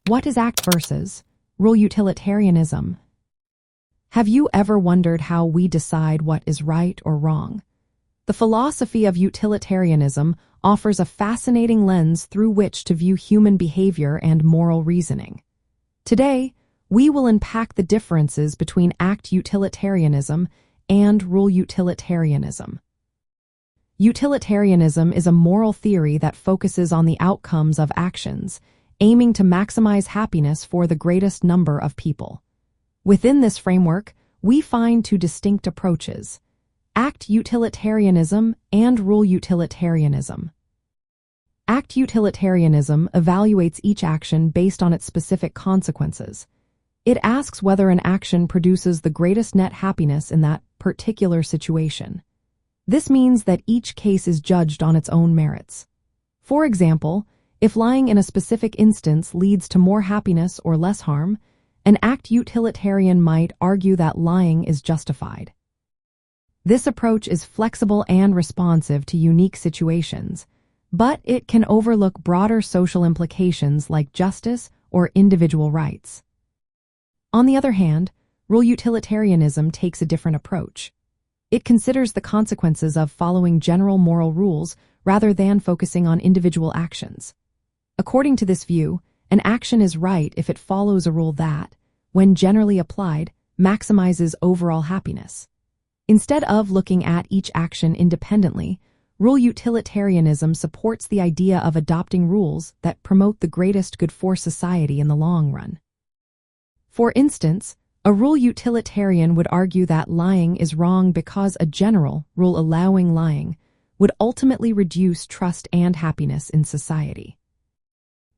What is ACT versus rule utilitarianism? Have you ever wondered how we decide what is right or wrong? The philosophy of utilitarianism offers a fascinating lens through which to view human behavior and moral reasoning. Today, we will unpack the differences between ACT utilitarianism and rule utilitarianism. Utilitarianism is a moral theory that focuses on the outcomes of actions, aiming to maximize happiness for the greatest number of people. Within this framework, we find two distinct approaches: ACT utilitarianism and rule utilitarianism. ACT utilitarianism evaluates each action based on its specific consequences. It asks whether an action produces the greatest net happiness in that particular situation. This means that each case is judged on its own merits. For example, if lying in a specific instance leads to more happiness or less harm, an ACT utilitarian might argue that lying is justified. This approach is flexible and responsive to unique situations, but it can overlook broader social implications like justice or individual rights. On the other hand, rule utilitarianism takes a different approach. It considers the consequences of following general moral rules rather than focusing on individual actions. According to this view, an action is right if it follows a rule that, when generally applied, maximizes overall happiness. Instead of looking at each action independently, rule utilitarianism supports the idea of adopting rules that promote the greatest good for society in the long run. For instance, a rule utilitarian would argue that lying is wrong because a general rule allowing lying would ultimately reduce trust and happiness in society.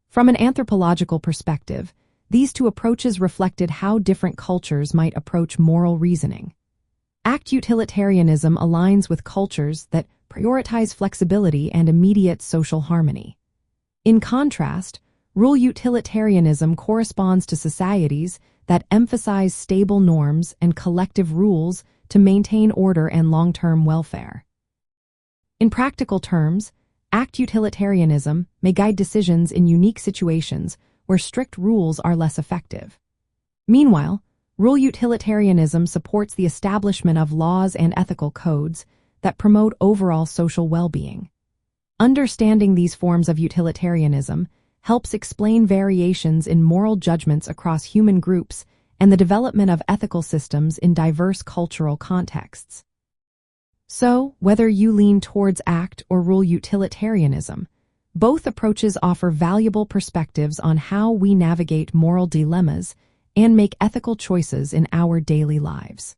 From an anthropological perspective, these two approaches reflected how different cultures might approach moral reasoning. ACT utilitarianism aligns with cultures that prioritize flexibility and immediate social harmony. In contrast, rule utilitarianism corresponds to societies that emphasize stable norms and collective rules to maintain order and long-term welfare. In practical terms, ACT utilitarianism may guide decisions in unique situations where strict rules are less effective. Meanwhile, rule utilitarianism supports the establishment of laws and ethical codes that promote overall social well-being. Understanding these forms of utilitarianism helps explain variations in moral judgments across human groups and the development of ethical systems in diverse cultural contexts. So, whether you lean towards ACT or rule utilitarianism, both approaches offer valuable perspectives on how we navigate moral dilemmas and make ethical choices in our daily lives.